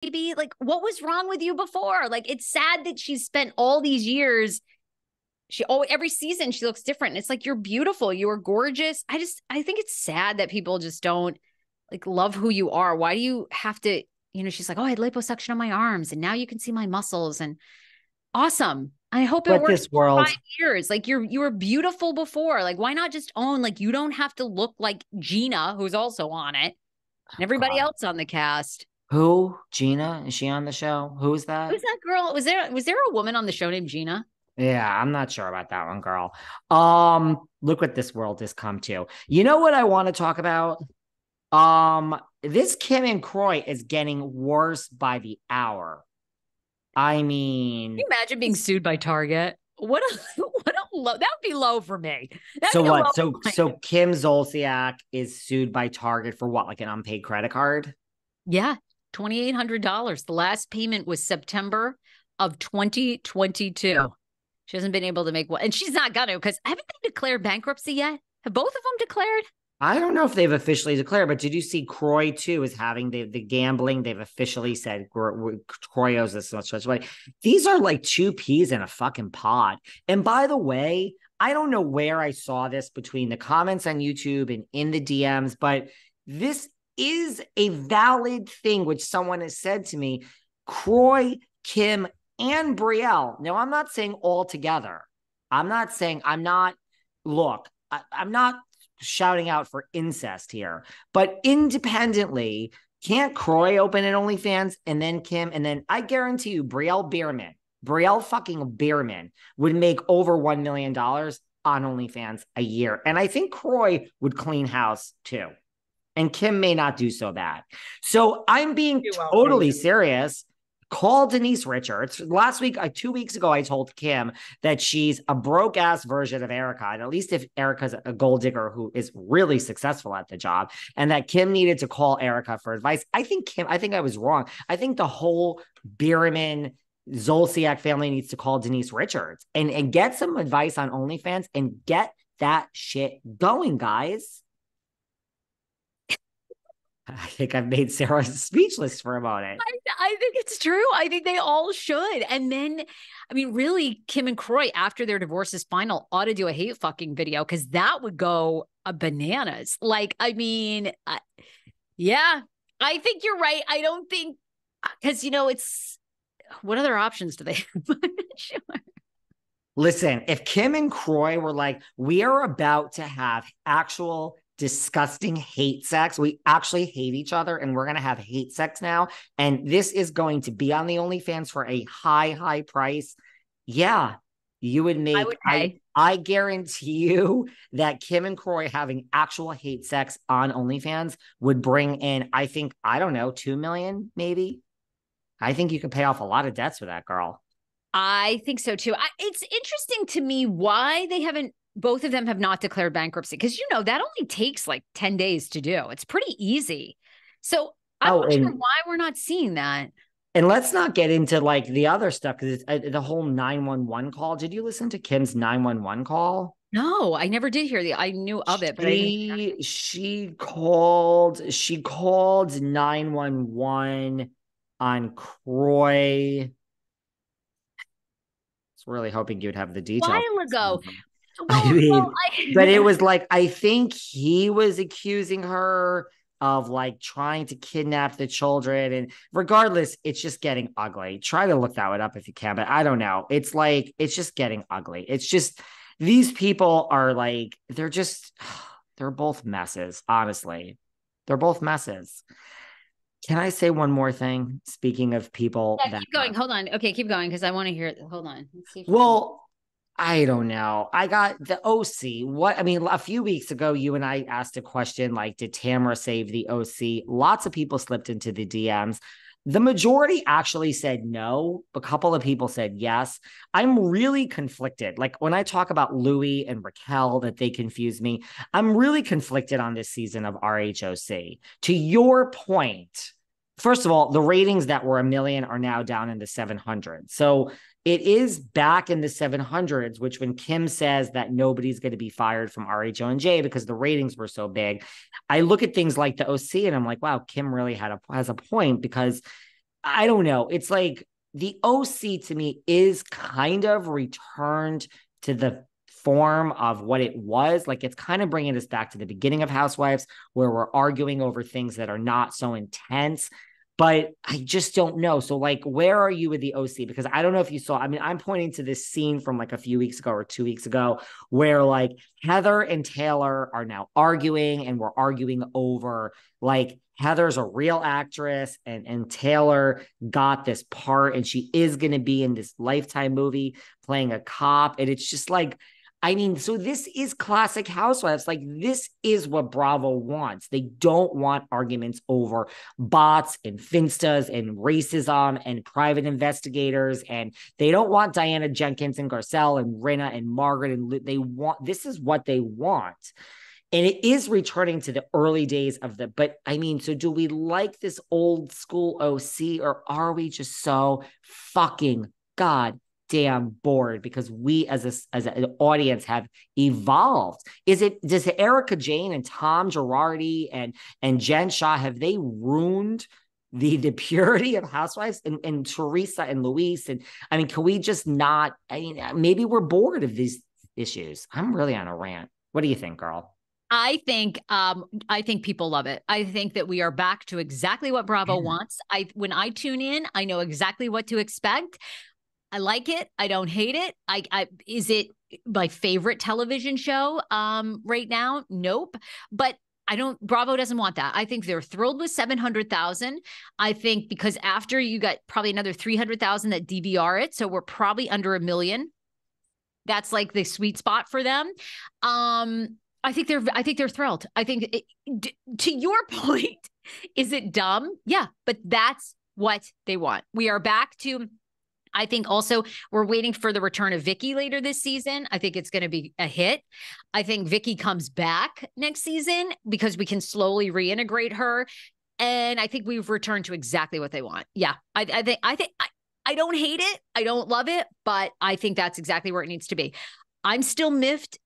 baby. Like, what was wrong with you before? Like, it's sad that she's spent all these years. Every season she looks different. It's like, you're beautiful. You are gorgeous. I think it's sad that people just don't like love who you are. Why do you have to, she's like, oh, I had liposuction on my arms and now you can see my muscles and awesome. I hope it But works this for world, 5 years. Like you were beautiful before. Like, why not just own, like, you don't have to look like Gina, who's also on it, and everybody God, else on the cast. who? Gina? Is she on the show? Who is that? Who's that girl? Was there a woman on the show named Gina? Yeah, I'm not sure about that one, girl. Look what this world has come to. You know what I want to talk about? This Kim and Kroy is getting worse by the hour. I Can mean, you imagine being sued by Target? What a what a low, that would be low for me. That'd so be a what? low So point. Kim Zolciak is sued by Target for what? Like an unpaid credit card? Yeah, $2,800. The last payment was September of 2022. She hasn't been able to make one, and she's not gonna, because haven't they declared bankruptcy yet? Have both of them declared? I don't know if they've officially declared, but did you see Kroy too is having the gambling? They've officially said Kroy owes this much money. These are like two peas in a fucking pod. And by the way, I don't know where I saw this between the comments on YouTube and in the DMs, but this is a valid thing, which someone has said to me. Kroy, Kim, and Brielle. Now, I'm not saying all together. I'm not, look, I'm not shouting out for incest here, but independently, can't Kroy open an OnlyFans and then Kim? And then I guarantee you, Brielle fucking Bierman would make over $1 million on OnlyFans a year. And I think Kroy would clean house too. And Kim may not do so bad. So I'm being Too totally outrageous. serious. Call Denise Richards. Last week, 2 weeks ago, I told Kim that she's a broke ass version of Erica. And at least if Erica's a gold digger who is really successful at the job, and that Kim needed to call Erica for advice. I think I was wrong. I think the whole Bierman Zolciak family needs to call Denise Richards and get some advice on OnlyFans and get that shit going, guys. I think I've made Sarah speechless for a moment. I think it's true. I think they all should. And then, I mean, really, Kim and Kroy, after their divorce is final, ought to do a hate fucking video, because that would go bananas. Like, I mean, yeah, I think you're right. I don't think, because, it's what other options do they have? Sure. Listen, if Kim and Kroy were like, we are about to have actual disgusting hate sex, we actually hate each other and we're going to have hate sex now, and this is going to be on the OnlyFans for a high price. Yeah, you would I make, would pay. I guarantee you that Kim and Kroy having actual hate sex on OnlyFans would bring in, I think, I don't know, 2 million maybe. I think you could pay off a lot of debts with that girl. I think so too. It's interesting to me why both of them have not declared bankruptcy, because, that only takes like 10 days to do. It's pretty easy. So I'm Oh, not sure why we're not seeing that. and let's not get into like the other stuff because it's the whole 911 call. Did you listen to Kim's 911 call? No, I never did hear I knew of it, but I didn't. She called 911 on Kroy. I was really hoping you'd have the A details. while ago. I Well, mean, but it was like, I think he was accusing her of like trying to kidnap the children. And regardless, it's just getting ugly. Try to look that one up if you can, but I don't know. It's like, it's just getting ugly. It's just, these people are like, they're both messes, honestly. They're both messes. Can I say one more thing? Speaking of people yeah, that keep going. Hold on. Okay, keep going, because I want to hear it. Hold on. Let's see if we can. well, I don't know. I got the OC. What I mean, a few weeks ago, you and I asked a question like, did Tamara save the OC? Lots of people slipped into the DMs. The majority actually said no. A couple of people said yes. I'm really conflicted. Like when I talk about Louis and Raquel, that they confuse me, I'm really conflicted on this season of RHOC. To your point, first of all, the ratings that were a million are now down in the 700. So it is back in the 700s, which when Kim says that nobody's going to be fired from RHONJ because the ratings were so big, I look at things like the OC and I'm like, wow, Kim really has a point, because I don't know. It's like the OC to me is kind of returned to the form of what it was. Like it's kind of bringing us back to the beginning of Housewives where we're arguing over things that are not so intense. But I just don't know. So, like, where are you with the OC? Because I don't know if you saw, I mean, I'm pointing to this scene from like a few weeks ago or 2 weeks ago where like Heather and Taylor are now arguing and we're arguing over like Heather's a real actress and Taylor got this part and she is going to be in this Lifetime movie playing a cop. And it's just like, I mean, so this is classic Housewives. Like, this is what Bravo wants. They don't want arguments over bots and finstas and racism and private investigators. And they don't want Diana Jenkins and Garcelle and Rinna and Margaret. And they want, this is what they want. And it is returning to the early days of the, but I mean, so do we like this old school OC or are we just so fucking goddamn bored because we as an audience have evolved? Does Erica Jane and Tom Girardi and Jen Shah, have they ruined the purity of Housewives and Teresa and Luis? And I mean, can we just not, I mean, maybe we're bored of these issues. I'm really on a rant. What do you think, girl? I think people love it. I think that we are back to exactly what Bravo wants. When I tune in, I know exactly what to expect. I like it. I don't hate it. Is it my favorite television show right now? Nope. But Bravo doesn't want that. I think they're thrilled with 700,000. I think because after you got probably another 300,000 that DVR it. So we're probably under 1 million. That's like the sweet spot for them. I think they're thrilled. I think to your point, is it dumb? Yeah, but that's what they want. We are back to, I think also we're waiting for the return of Vicky later this season. I think it's going to be a hit. I think Vicky comes back next season because we can slowly reintegrate her. And I think we've returned to exactly what they want. Yeah, I think I don't hate it. I don't love it, but I think that's exactly where it needs to be. I'm still miffed.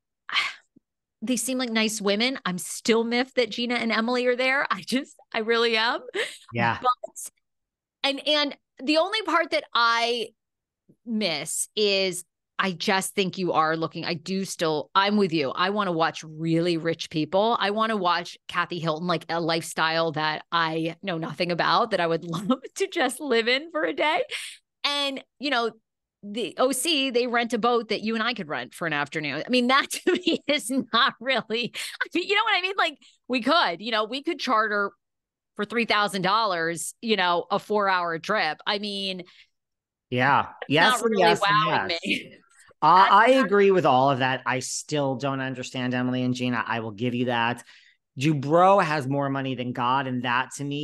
They seem like nice women. I'm still miffed that Gina and Emily are there. I really am. Yeah. But, and the only part that I miss is I just think you are looking, I'm with you. I want to watch really rich people. I want to watch Kathy Hilton, like a lifestyle that I know nothing about, that I would love to just live in for a day. And, the OC, they rent a boat that you and I could rent for an afternoon. I mean, that to me is not really, you know what I mean? Like we could charter for $3,000, a 4-hour trip. I mean, yeah. Yes. not really Yes. wowing Yes. me. I agree with all of that. I still don't understand Emily and Gina. I will give you that. Dubrow has more money than God. And that to me